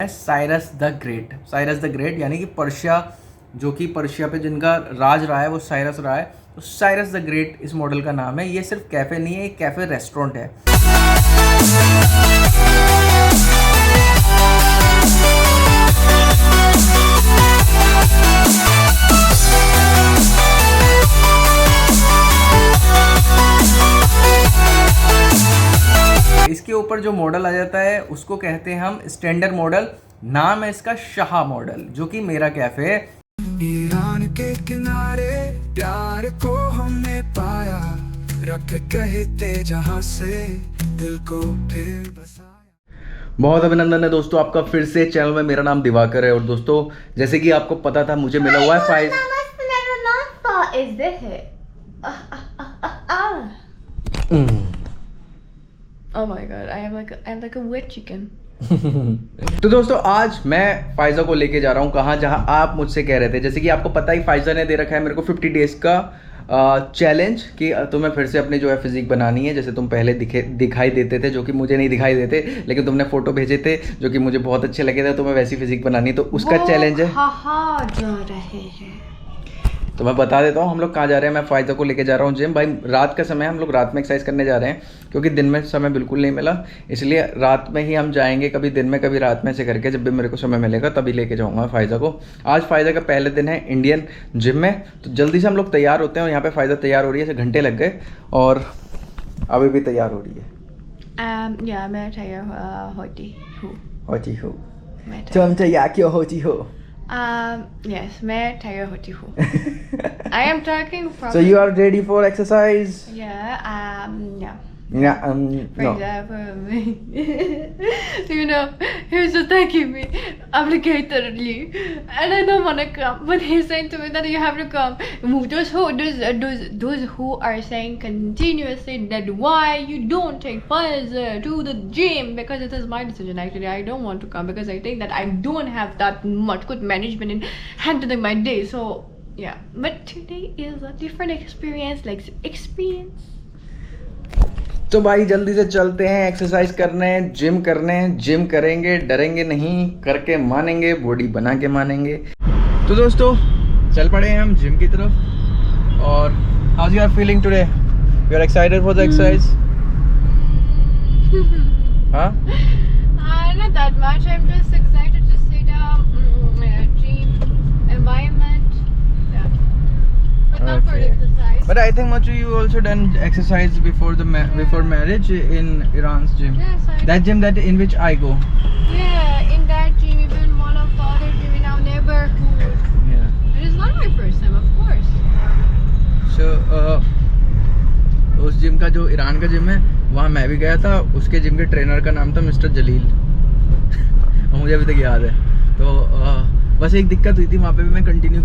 Cyrus the great. Cyrus the great यानी कि Persia, जो कि पर्शिया पे जिनका राज रहा है वो साइरस रहा है, तो साइरस द ग्रेट इस मॉडल का नाम है। ये सिर्फ कैफ़े नहीं है, एक कैफ़े रेस्टोरेंट है। इसके ऊपर जो मॉडल आ जाता है उसको कहते हैं हम स्टैंडर्ड मॉडल। नाम है इसका शाह मॉडल, जो कि मेरा कैफे है। ईरान के किनारे प्यार को हमने पाया, रख कहते जहां से दिल को फिर बसाया। बहुत अभिनंदन है दोस्तों आपका फिर से चैनल में। मेरा नाम दिवाकर है और दोस्तों जैसे कि आपको पता था मुझे मिला हुआ है फाइज। Oh my god, I'm like a wet chicken. तो दोस्तों आज मैं फाइजा को लेके जा रहा हूँ कहाँ, जहाँ आप मुझसे कह रहे थे। जैसे कि आपको पता ही फाइजा ने दे रखा है मेरे को 50 डेज का चैलेंज कि तुम्हें फिर से अपनी जो है फिजिक बनानी है, जैसे तुम पहले दिखाई देते थे, जो कि मुझे नहीं दिखाई देते, लेकिन तुमने फोटो भेजे थे जो कि मुझे बहुत अच्छे लगे थे। तुम्हें वैसी फिजिक बनानी है, तो उसका चैलेंज है। जा रहे हैं तो मैं बता देता हूँ हम लोग कहाँ जा रहे हैं। मैं फायदा को लेके जा रहा हूँ जिम। भाई रात का समय, हम लोग रात में एक्सरसाइज करने जा रहे हैं क्योंकि दिन में समय बिल्कुल नहीं मिला, इसलिए रात में ही हम जाएंगे। कभी दिन में कभी रात में से करके, जब भी मेरे को समय मिलेगा तभी लेके जाऊँगा फायदा को। आज फायदा का पहले दिन है इंडियन जिम में, तो जल्दी से हम लोग तैयार होते हैं। और यहाँ पर फायदा तैयार हो रही है, ऐसे घंटे लग गए और अभी भी तैयार हो रही है। मैं तैयार होती हूँ। तुम तैयार क्यों होती हो? Yes, मैं तैयार होती हूँ। I am talking from. So you are ready for exercise? Yeah. Yeah. For No. example, you know, he's just thanking me obligatorily, and I don't want to come. But he's saying to me that you have to come. Those who are saying continuously that why you don't take Pfizer to the gym, because it is my decision. Actually, I don't want to come because I think that I don't have that much good management in handling my day. So yeah, but today is a different experience. तो भाई जल्दी से चलते हैं exercise करने, gym करने। Gym करेंगे, डरेंगे नहीं, करके मानेंगे, बॉडी बना के मानेंगे। तो दोस्तों चल पड़े हैं हम जिम की तरफ। और how you are feeling today? You are excited for the exercise? हाँ? Not that much. I'm just excited to see the gym environment. Yeah. But not for Okay. exercise. But I think Machu, you also done exercise before the before marriage in Iran's gym. Yes, That gym that in which I go. Yeah, in that gym, even one of the other gym in our neighborhood. Yeah. It is not my first time, of course. So उस gym का जो Iran का gym है वहाँ मैं भी गया था। उसके जिम के ट्रेनर का नाम था मिस्टर जलील। और मुझे अभी तक याद है। तो बस एक दिक्कत हुई थी वहाँ पे भी, मैं कंटिन्यू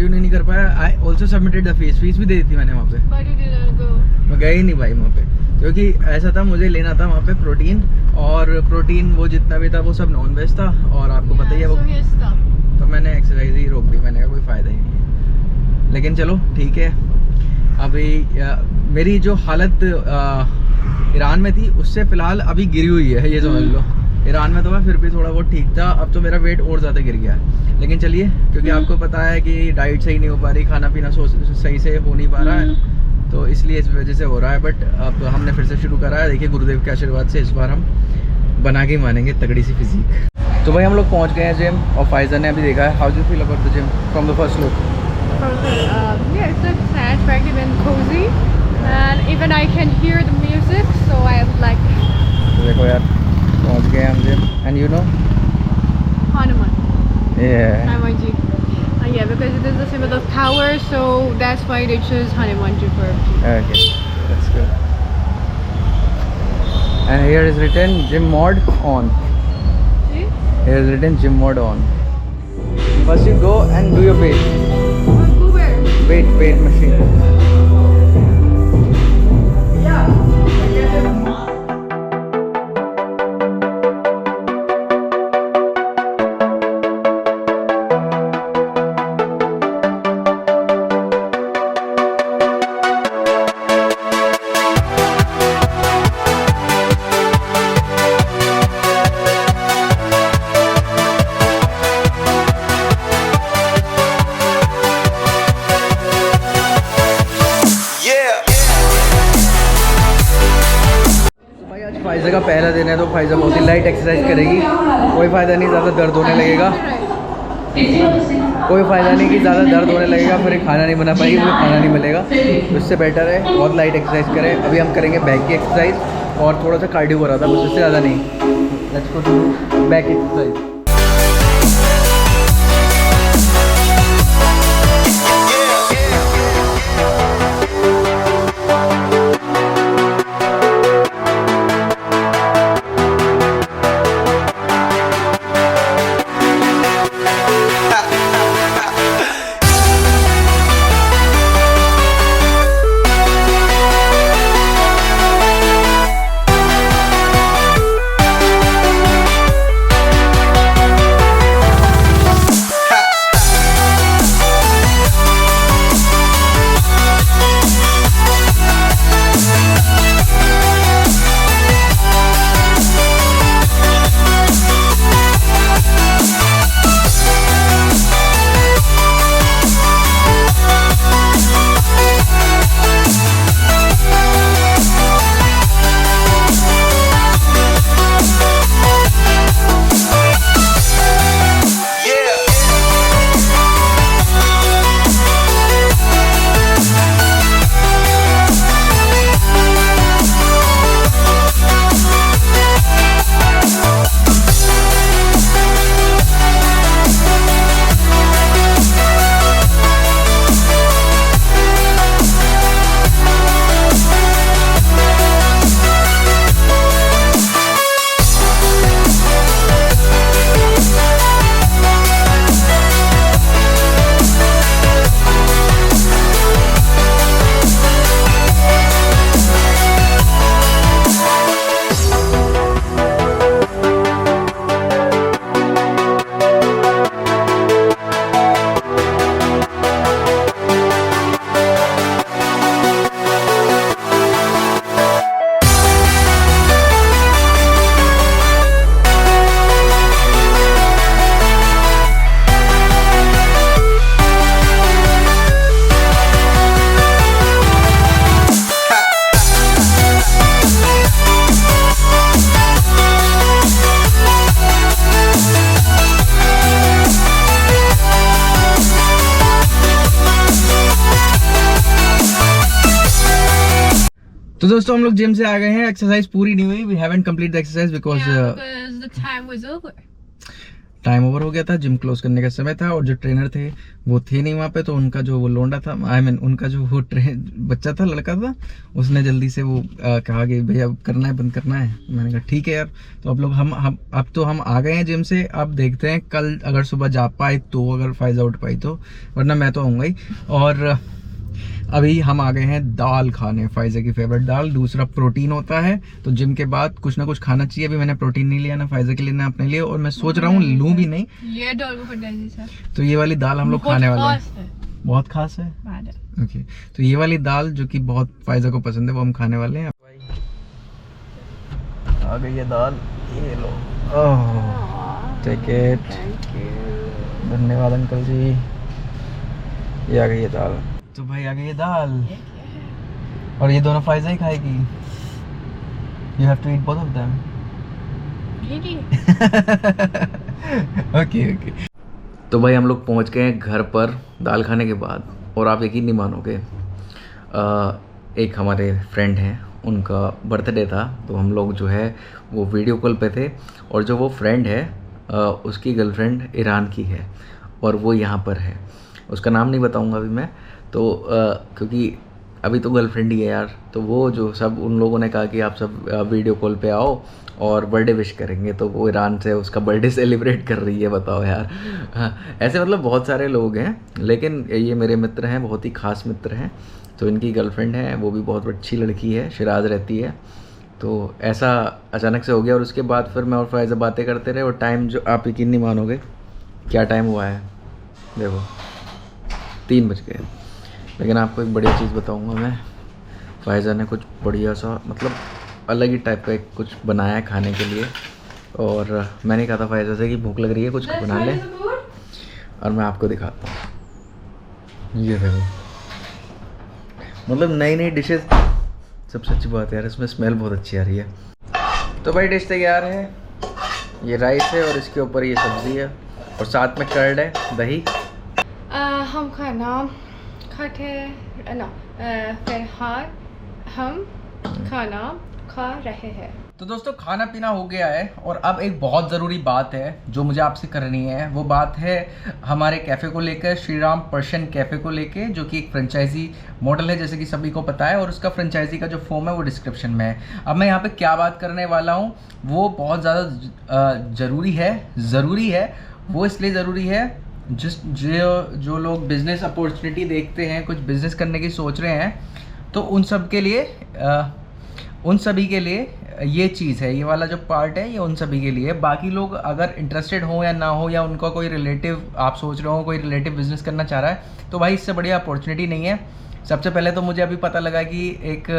नहीं कर पाया। I also submitted the fees भी दे दी थी मैंने वहाँ पे। But you didn't go. मैं गया ही नहीं भाई वहाँ पे, क्योंकि ऐसा था मुझे लेना था वहाँ पे प्रोटीन, और प्रोटीन वो जितना भी था वो सब नॉन वेज था, और आपको पता ही है वो। So he stopped. तो मैंने एक्सरसाइज ही रोक दी। मैंने कहा कोई फ़ायदा ही नहीं है। लेकिन चलो ठीक है। अभी मेरी जो हालत ईरान में थी उससे फ़िलहाल अभी गिरी हुई है, ये समझ लो। ईरान में तो मैं फिर भी थोड़ा बहुत ठीक था, अब तो मेरा वेट और ज़्यादा गिर गया। लेकिन चलिए, क्योंकि आपको पता है कि डाइट सही नहीं हो पा रही, खाना पीना सही से हो नहीं पा रहा है, तो इसलिए इस वजह से हो रहा है। बट अब हमने फिर से शुरू करा है। देखिए गुरुदेव के आशीर्वाद से इस बार हम बना के ही मानेंगे तगड़ी सी फिजिक। तो भाई हम लोग पहुँच गए हैं जिम, और फाइजा ने अभी देखा है। How do you feel about the gym from the first look? Yeah, it's like attractive and cozy, and even I can hear the music, so I like तो देखो यार पहुँच गए हम gym. And you know Hanuman. yeah Hanumanji. Yeah, because it is the symbol of power, so that's why they choose Hanumanji for. okay, that's good. And here is written gym mode on. See? Here is written gym mode on. First you go and do your weight Go where? machine. दिन है तो फायदा बहुत ही light exercise करेगी, कोई फ़ायदा नहीं ज़्यादा दर्द होने लगेगा, कोई फ़ायदा नहीं कि ज़्यादा दर्द होने लगेगा फिर खाना नहीं बना पाएगी, मुझे खाना नहीं मिलेगा। तो इससे बेटर है बहुत लाइट एक्सरसाइज करें। अभी हम करेंगे बैक की एक्सरसाइज और थोड़ा सा कार्डियो हो रहा था, बस इससे ज़्यादा नहीं। Let's go to back exercise. तो दोस्तों हम लोग जिम से आ गए हैं, एक्सरसाइज पूरी नहीं हुई, we haven't complete the exercise because the time was over. Time over हो गया था, जिम क्लोज करने का समय था, और जो ट्रेनर थे वो थे नहीं वहाँ पे, तो उनका जो वो लोंडा था, उनका जो वो बच्चा था, लड़का था, उसने जल्दी से वो कहा कि भैया करना है, बंद करना है। मैंने कहा ठीक है यार। तो अब लोग हम अब तो हम आ गए हैं जिम से, अब देखते हैं कल अगर सुबह जा पाए तो, अगर फायदा उठ पाई तो, वरना मैं तो आऊँगा ही। और अभी हम आ गए हैं दाल खाने, फायजा की फेवरेट दाल। दूसरा प्रोटीन होता है, तो जिम के बाद कुछ ना कुछ खाना चाहिए। अभी मैंने प्रोटीन नहीं लिया ना फायजा के लिए ना अपने लिए, और मैं सोच रहा हूँ लूँ भी नहीं। ये दाल को सर, तो ये वाली दाल हम लोग खाने वाले हैं, बहुत खास है। ओके, तो ये वाली दाल जो कि बहुत फायजा को पसंद है वो हम खाने वाले हैं। आ गई है दाल, ये लो, टेक इट, धन्यवाद अंकल जी। ये आ गई है दाल। तो भाई आ गई है दाल, और ये दोनों फायजा ही खाएगी। You have to eat both of them. Okay okay. तो भाई हम लोग पहुंच गए हैं घर पर दाल खाने के बाद, और आप यकीन नहीं मानोगे, एक हमारे फ्रेंड हैं, उनका बर्थडे था, तो हम लोग जो है वो वीडियो कॉल पे थे, और जो वो फ्रेंड है उसकी गर्लफ्रेंड ईरान की है, और वो यहाँ पर है। उसका नाम नहीं बताऊँगा अभी मैं, तो क्योंकि अभी तो गर्लफ्रेंड ही है यार। तो वो जो सब उन लोगों ने कहा कि आप सब वीडियो कॉल पे आओ और बर्थडे विश करेंगे, तो वो ईरान से उसका बर्थडे सेलिब्रेट कर रही है, बताओ यार। हाँ, ऐसे मतलब बहुत सारे लोग हैं, लेकिन ये मेरे मित्र हैं, बहुत ही ख़ास मित्र हैं। तो इनकी गर्लफ्रेंड है, वो भी बहुत अच्छी लड़की है, शिराज रहती है। तो ऐसा अचानक से हो गया, और उसके बाद फिर मैं और फायजा बातें करते रहे, और टाइम जो आप यकीन नहीं मानोगे क्या टाइम हुआ है, देखो 3 बज गए। लेकिन आपको एक बढ़िया चीज़ बताऊंगा मैं, फायजा ने कुछ बढ़िया सा मतलब अलग ही टाइप का एक कुछ बनाया है खाने के लिए, और मैंने कहा था फायजा से कि भूख लग रही है, कुछ बना ले, और मैं आपको दिखाता हूँ। ये देखो, मतलब नई नई डिशेस, सबसे अच्छी बात है यार इसमें स्मेल बहुत अच्छी आ रही है। तो भाई डिश तैयार है, ये राइस है और इसके ऊपर ये सब्ज़ी है और साथ में कर्ड है, दही। हम खाना खाते ना, फिलहाल हम खाना खा रहे हैं। तो दोस्तों खाना पीना हो गया है और अब एक बहुत ज़रूरी बात है जो मुझे आपसे करनी है। वो बात है हमारे कैफ़े को लेकर, श्री राम पर्शियन कैफ़े को लेकर, जो कि एक फ्रेंचाइजी मॉडल है जैसे कि सभी को पता है, और उसका फ्रेंचाइजी का जो फॉर्म है वो डिस्क्रिप्शन में है। अब मैं यहाँ पे क्या बात करने वाला हूँ वो बहुत ज़्यादा ज़रूरी है। वो इसलिए ज़रूरी है जो लोग बिज़नेस अपॉर्चुनिटी देखते हैं, कुछ बिज़नेस करने की सोच रहे हैं, तो उन सभी के लिए ये चीज़ है, ये वाला जो पार्ट है ये उन सभी के लिए। बाकी लोग अगर इंटरेस्टेड हो या ना हो, या उनका कोई रिलेटिव, आप सोच रहे हो कोई रिलेटिव बिज़नेस करना चाह रहा है, तो भाई इससे बढ़िया अपॉर्चुनिटी नहीं है। सबसे पहले तो मुझे अभी पता लगा कि एक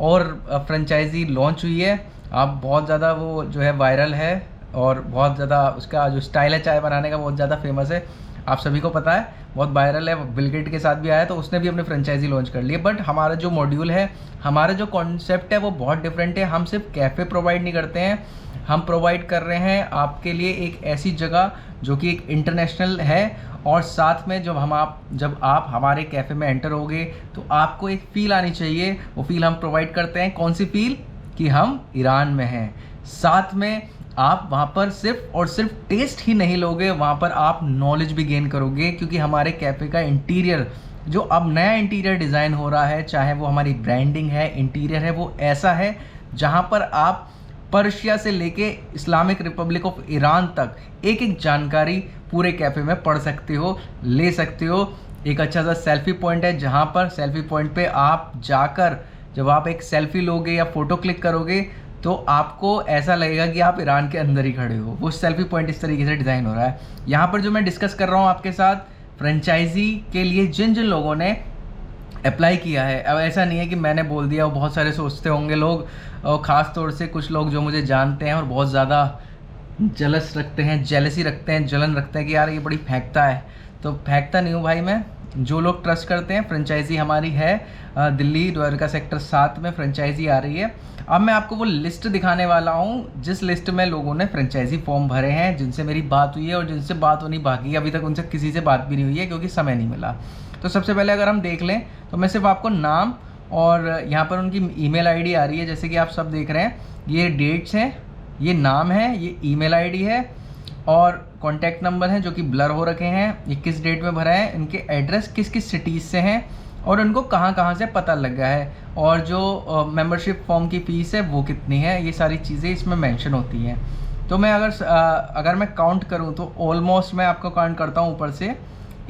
और फ्रेंचाइजी लॉन्च हुई है। अब बहुत ज़्यादा वो जो है वायरल है और बहुत ज़्यादा उसका जो स्टाइल है चाय बनाने का बहुत ज़्यादा फेमस है, आप सभी को पता है, बहुत वायरल है। बिल गेट के साथ भी आया तो उसने भी अपनी फ्रेंचाइजी लॉन्च कर ली है। बट हमारा जो मॉड्यूल है, हमारा जो कॉन्सेप्ट है वो बहुत डिफरेंट है। हम सिर्फ कैफ़े प्रोवाइड नहीं करते हैं, हम प्रोवाइड कर रहे हैं आपके लिए एक ऐसी जगह जो कि एक इंटरनेशनल है, और साथ में जब आप हमारे कैफ़े में एंटर होगे तो आपको एक फ़ील आनी चाहिए। वो फ़ील हम प्रोवाइड करते हैं। कौन सी फ़ील? कि हम ईरान में हैं। साथ में आप वहाँ पर सिर्फ और सिर्फ टेस्ट ही नहीं लोगे, वहाँ पर आप नॉलेज भी गेन करोगे, क्योंकि हमारे कैफ़े का इंटीरियर, जो अब नया इंटीरियर डिज़ाइन हो रहा है, चाहे वो हमारी ब्रांडिंग है, इंटीरियर है, वो ऐसा है जहाँ पर आप पर्शिया से लेके इस्लामिक रिपब्लिक ऑफ ईरान तक एक एक जानकारी पूरे कैफ़े में पढ़ सकते हो, ले सकते हो। एक अच्छा सा सेल्फी पॉइंट है जहाँ पर सेल्फी पॉइंट पे आप जाकर जब आप एक सेल्फी लोगे या फ़ोटो क्लिक करोगे तो आपको ऐसा लगेगा कि आप ईरान के अंदर ही खड़े हो। वो सेल्फी पॉइंट इस तरीके से डिज़ाइन हो रहा है। यहाँ पर जो मैं डिस्कस कर रहा हूँ आपके साथ, फ्रेंचाइजी के लिए जिन लोगों ने अप्लाई किया है, अब ऐसा नहीं है कि मैंने बोल दिया। वो बहुत सारे सोचते होंगे लोग, और ख़ास तौर से कुछ लोग जो मुझे जानते हैं और बहुत ज़्यादा जेलसी रखते हैं, जलन रखते हैं कि यार ये बड़ी फेंकता है। तो फेंकता नहीं हूँ भाई मैं। जो लोग ट्रस्ट करते हैं, फ्रेंचाइजी हमारी है दिल्ली द्वारका सेक्टर 7 में फ्रेंचाइजी आ रही है। अब मैं आपको वो लिस्ट दिखाने वाला हूँ जिस लिस्ट में लोगों ने फ्रेंचाइजी फॉर्म भरे हैं, जिनसे मेरी बात हुई है और जिनसे बात होनी बाकी है। अभी तक उनसे किसी से बात भी नहीं हुई है क्योंकि समय नहीं मिला। तो सबसे पहले अगर हम देख लें तो मैं सिर्फ आपको नाम और यहाँ पर उनकी ईमेल आईडी आ रही है, जैसे कि आप सब देख रहे हैं। ये डेट्स हैं, ये नाम है, ये ईमेल आईडी है और कॉन्टैक्ट नंबर हैं जो कि ब्लर हो रखे हैं। ये किस डेट में भरा है, इनके एड्रेस किस किस सिटीज़ से हैं और उनको कहाँ कहाँ से पता लग गया है, और जो मेंबरशिप फॉर्म की फ़ीस है वो कितनी है, ये सारी चीज़ें इसमें मेंशन होती हैं। तो मैं अगर मैं काउंट करूँ तो ऑलमोस्ट मैं आपको काउंट करता हूँ ऊपर से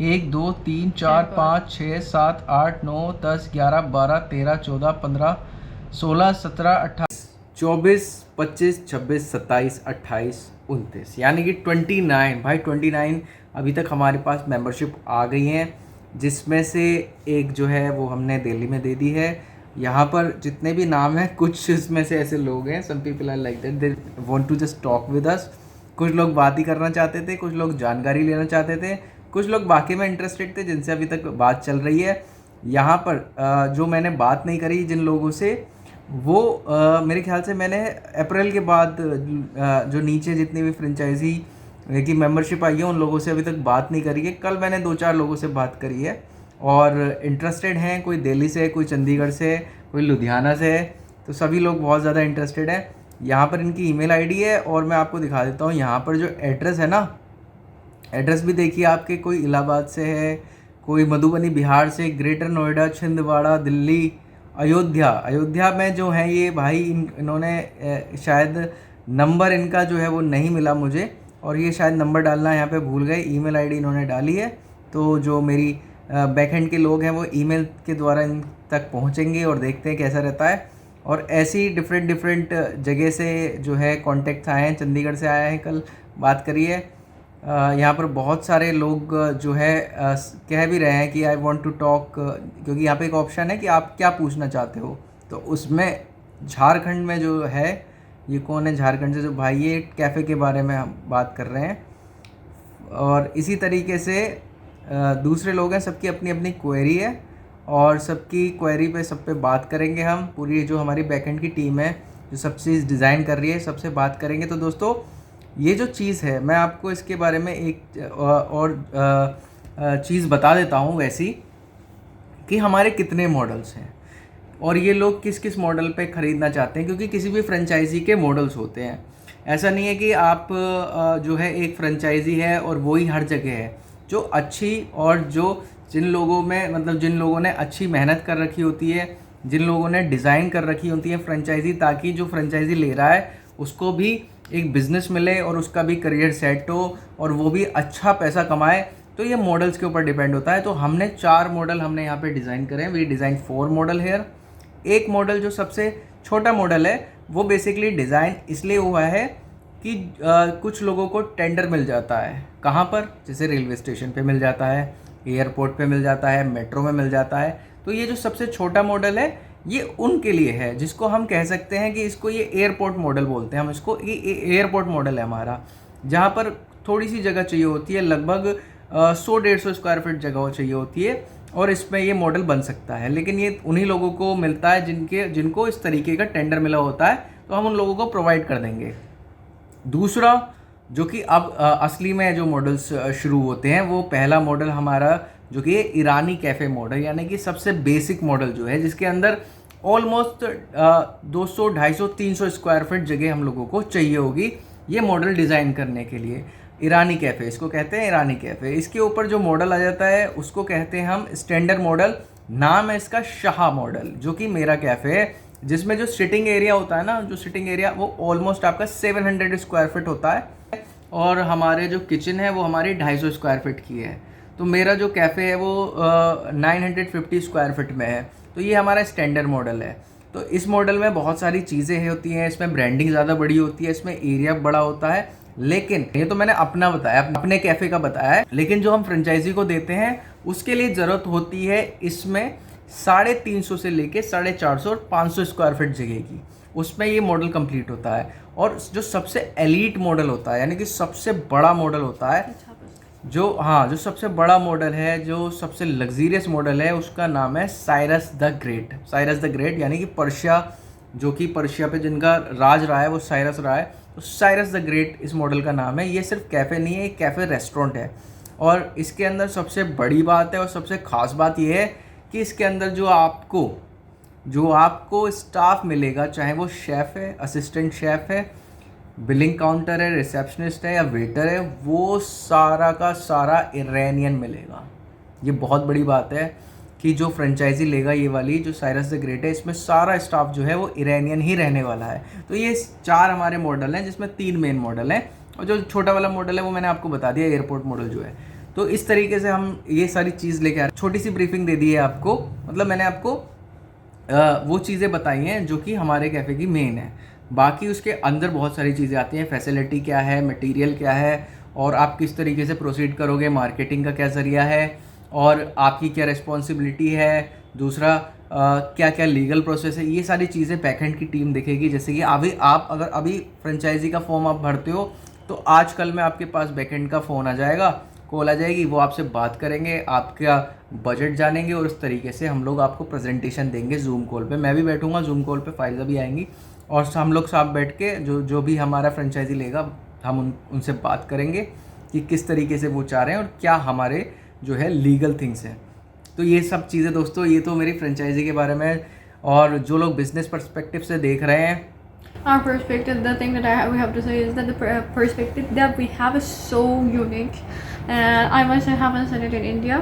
1 2 3 4 5 6 7 8 9 10 11 12 13 14 15 16 17 18 24 25 26 27 28 29, यानी कि 29 भाई 29 अभी तक हमारे पास मेंबरशिप आ गई हैं, जिसमें से एक जो है वो हमने दिल्ली में दे दी है। यहाँ पर जितने भी नाम हैं, कुछ इसमें से ऐसे लोग हैं, some people are like that, they want to just talk with us. कुछ लोग बात ही करना चाहते थे, कुछ लोग जानकारी लेना चाहते थे, कुछ लोग वाकई में इंटरेस्टेड थे जिनसे अभी तक बात चल रही है। यहाँ पर जो मैंने बात नहीं करी जिन लोगों से, वो मेरे ख्याल से मैंने अप्रैल के बाद जो नीचे जितनी भी फ्रेंचाइजी की मेंबरशिप आई है उन लोगों से अभी तक बात नहीं करी है। कल मैंने 2-4 लोगों से बात करी है और इंटरेस्टेड हैं, कोई दिल्ली से, कोई चंडीगढ़ से, कोई लुधियाना से है, तो सभी लोग बहुत ज़्यादा इंटरेस्टेड हैं। यहाँ पर इनकी ईमेल आईडी है और मैं आपको दिखा देता हूँ। यहाँ पर जो एड्रेस है ना, एड्रेस भी देखिए आपके, कोई इलाहाबाद से है, कोई मधुबनी बिहार से, ग्रेटर नोएडा, छिंदवाड़ा, दिल्ली, अयोध्या में जो है ये भाई इन्होंने शायद नंबर इनका जो है वो नहीं मिला मुझे, और ये शायद नंबर डालना यहाँ पे भूल गए। ईमेल आईडी इन्होंने डाली है, तो जो मेरी बैकएंड के लोग हैं वो ईमेल के द्वारा इन तक पहुँचेंगे और देखते हैं कैसा रहता है। और ऐसी डिफरेंट जगह से जो है कॉन्टेक्ट आए हैं, चंडीगढ़ से आया है, कल बात करिए। यहाँ पर बहुत सारे लोग जो है कह भी रहे हैं कि आई वांट टू टॉक, क्योंकि यहाँ पे एक ऑप्शन है कि आप क्या पूछना चाहते हो। तो उसमें झारखंड में जो है, ये कौन है झारखंड से जो भाई, ये कैफ़े के बारे में हम बात कर रहे हैं। और इसी तरीके से दूसरे लोग हैं, सबकी अपनी अपनी क्वेरी है और सबकी क्वेरी पे सब पे बात करेंगे हम। पूरी जो हमारी बैकएंड की टीम है जो सब चीज़ डिज़ाइन कर रही है, सबसे बात करेंगे। तो दोस्तों ये जो चीज़ है, मैं आपको इसके बारे में एक और चीज़ बता देता हूँ वैसी, कि हमारे कितने मॉडल्स हैं और ये लोग किस किस मॉडल पे ख़रीदना चाहते हैं, क्योंकि किसी भी फ्रेंचाइजी के मॉडल्स होते हैं। ऐसा नहीं है कि आप जो है एक फ्रेंचाइजी है और वही हर जगह है। जो अच्छी और जो जिन लोगों में मतलब जिन लोगों ने अच्छी मेहनत कर रखी होती है, जिन लोगों ने डिज़ाइन कर रखी होती है फ्रेंचाइजी, ताकि जो फ्रेंचाइजी ले रहा है उसको भी एक बिज़नेस मिले और उसका भी करियर सेट हो और वो भी अच्छा पैसा कमाए, तो ये मॉडल्स के ऊपर डिपेंड होता है। तो हमने 4 मॉडल हमने यहाँ पे डिज़ाइन करे हैं। We design 4 model here. एक मॉडल जो सबसे छोटा मॉडल है वो बेसिकली डिज़ाइन इसलिए हुआ है कि कुछ लोगों को टेंडर मिल जाता है। कहाँ पर? जैसे रेलवे स्टेशन पे मिल जाता है, एयरपोर्ट पे मिल जाता है, मेट्रो में मिल जाता है। तो ये जो सबसे छोटा मॉडल है ये उनके लिए है, जिसको हम कह सकते हैं कि इसको ये एयरपोर्ट मॉडल बोलते हैं। हम इसको ये एयरपोर्ट मॉडल है हमारा, जहाँ पर थोड़ी सी जगह चाहिए होती है, लगभग 100-150 स्क्वायर फीट जगह चाहिए होती है और इसमें ये मॉडल बन सकता है। लेकिन ये उन्हीं लोगों को मिलता है जिनको इस तरीके का टेंडर मिला होता है, तो हम उन लोगों को प्रोवाइड कर देंगे। दूसरा जो कि अब असली में जो मॉडल्स शुरू होते हैं, वो पहला मॉडल हमारा जो कि ईरानी कैफ़े मॉडल, यानी कि सबसे बेसिक मॉडल जो है, जिसके अंदर ऑलमोस्ट 200, 250, 300 स्क्वायर फीट जगह हम लोगों को चाहिए होगी ये मॉडल डिज़ाइन करने के लिए। ईरानी कैफ़े इसको कहते हैं, ईरानी कैफ़े। इसके ऊपर जो मॉडल आ जाता है उसको कहते हैं हम स्टैंडर्ड मॉडल। नाम है इसका शाह मॉडल, जो कि मेरा कैफ़े है, जिसमें जो सिटिंग एरिया होता है ना, जो सिटिंग एरिया वो ऑलमोस्ट आपका 700 स्क्वायर फीट होता है और हमारे जो किचन है वो हमारी 250 स्क्वायर फीट की है। तो मेरा जो कैफ़े है वो 950 स्क्वायर फीट में है। तो ये हमारा स्टैंडर्ड मॉडल है। तो इस मॉडल में बहुत सारी चीज़ें होती हैं, इसमें ब्रांडिंग ज़्यादा बड़ी होती है, इसमें एरिया बड़ा होता है। लेकिन ये तो मैंने अपना बताया, अपने कैफ़े का बताया है, लेकिन जो हम फ्रेंचाइजी को देते हैं उसके लिए ज़रूरत होती है इसमें 350 से लेके 450 और 500 स्क्वायर फीट जगह की, उसमें ये मॉडल कंप्लीट होता है। और जो सबसे एलीट मॉडल होता है, यानी कि सबसे बड़ा मॉडल होता है, जो सबसे बड़ा मॉडल है, जो सबसे लग्जीरियस मॉडल है, उसका नाम है Cyrus the great. Cyrus the great यानी कि पर्शिया, जो कि पर्शिया पे जिनका राज रहा है वो साइरस रहा है, तो साइरस द ग्रेट इस मॉडल का नाम है। ये सिर्फ कैफ़े नहीं है, एक कैफ़े रेस्टोरेंट है। और इसके अंदर सबसे बड़ी बात है और सबसे ख़ास बात ये है कि इसके अंदर जो आपको स्टाफ मिलेगा, चाहे वो शेफ़ है, असिस्टेंट शेफ़ है, बिलिंग काउंटर है, रिसेप्शनिस्ट है या वेटर है, वो सारा का सारा ईरानियन मिलेगा। ये बहुत बड़ी बात है कि जो फ्रेंचाइजी लेगा ये वाली जो साइरस द ग्रेट है, इसमें सारा स्टाफ जो है वो ईरानियन ही रहने वाला है। तो ये 4 हमारे मॉडल हैं, जिसमें 3 मेन मॉडल हैं और जो छोटा वाला मॉडल है वो मैंने आपको बता दिया, एयरपोर्ट मॉडल जो है। तो इस तरीके से हम ये सारी चीज़ लेके आ रहे हैं। छोटी सी ब्रीफिंग दे दी है आपको, मतलब मैंने आपको वो चीज़ें बताई हैं जो कि हमारे कैफ़े की मेन है। बाकी उसके अंदर बहुत सारी चीज़ें आती हैं, फैसिलिटी क्या है, मटेरियल क्या है, और आप किस तरीके से प्रोसीड करोगे, मार्केटिंग का क्या ज़रिया है, और आपकी क्या रिस्पॉन्सिबिलिटी है, दूसरा क्या क्या लीगल प्रोसेस है। ये सारी चीज़ें बैकएंड की टीम देखेगी। जैसे कि अगर अभी फ्रेंचाइजी का फॉर्म आप भरते हो तो आजकल में आपके पास बैकएंड का फ़ोन आ जाएगा, कॉल आ जाएगी, वो आपसे बात करेंगे, आपका बजट जानेंगे और उस तरीके से हम लोग आपको प्रेजेंटेशन देंगे जूम कॉल पे। मैं भी बैठूंगा जूम कॉल पे, फाइजा भी आएंगी और हम लोग साथ बैठ के जो भी हमारा फ्रेंचाइजी लेगा हम उनसे बात करेंगे कि किस तरीके से वो चाह रहे हैं और क्या हमारे जो है लीगल थिंग्स हैं। तो ये सब चीज़ें दोस्तों, ये तो मेरी फ्रेंचाइजी के बारे में। और जो लोग बिजनेस पर्सपेक्टिव से देख रहे हैं, Our perspective, the thing that we have to say is that the perspective that we have is so unique, and I must say, I haven't seen it in India.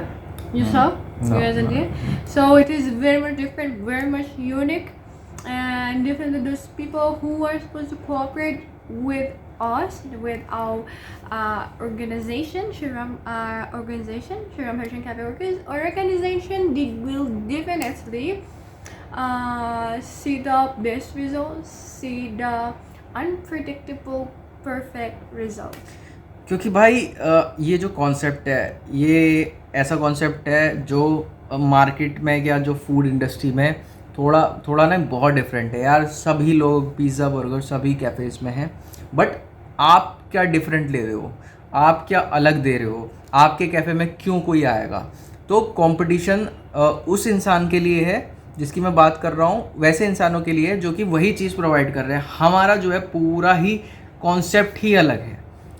You saw? No, You guys in no. India? So it is very much different, very much unique, and different to those people who are supposed to cooperate with us, with our organization, Shriram Persian Cafe Workers organization. They will definitely see the best results, see the unpredictable perfect results. क्योंकि भाई ये जो concept है, ये ऐसा concept है जो market में या जो फूड इंडस्ट्री में थोड़ा ना बहुत डिफरेंट है यार। सभी लोग पिज़्ज़ा, बर्गर, सभी कैफ़ेज़ में हैं, बट आप क्या डिफरेंट ले रहे हो, आप क्या अलग दे रहे हो, आपके कैफ़े में क्यों कोई आएगा। तो कंपटीशन उस इंसान के लिए है जिसकी मैं बात कर रहा हूँ वैसे इंसानों के लिए जो कि वही चीज़ प्रोवाइड कर रहे हैं। हमारा जो है पूरा ही कॉन्सेप्ट ही अलग है।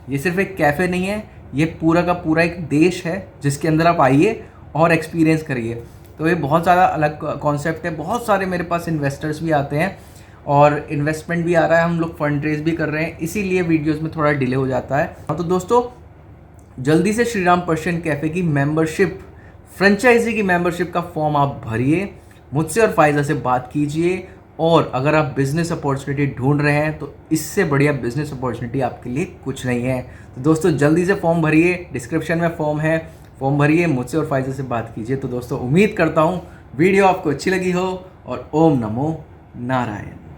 ये सिर्फ एक कैफ़े नहीं है, ये पूरा का पूरा एक देश है जिसके अंदर आप आइए और एक्सपीरियंस करिए। तो ये बहुत ज़्यादा अलग कॉन्सेप्ट है। बहुत सारे मेरे पास इन्वेस्टर्स भी आते हैं और इन्वेस्टमेंट भी आ रहा है, हम लोग फंड रेज भी कर रहे हैं, इसीलिए वीडियोस में थोड़ा डिले हो जाता है। तो दोस्तों जल्दी से श्रीराम पर्शियन कैफ़े की मेंबरशिप, फ्रेंचाइजी की मेंबरशिप का फॉर्म आप भरिए, मुझसे और फायज़ा से बात कीजिए। और अगर आप बिज़नेस अपॉर्चुनिटी ढूंढ रहे हैं तो इससे बढ़िया बिज़नेस अपॉर्चुनिटी आपके लिए कुछ नहीं है। तो दोस्तों जल्दी से फॉर्म भरिए, डिस्क्रिप्शन में फॉर्म है, फॉर्म भरिए, मुझसे और फायज़ा से बात कीजिए। तो दोस्तों उम्मीद करता हूँ वीडियो आपको अच्छी लगी हो और ओम नमो नारायण।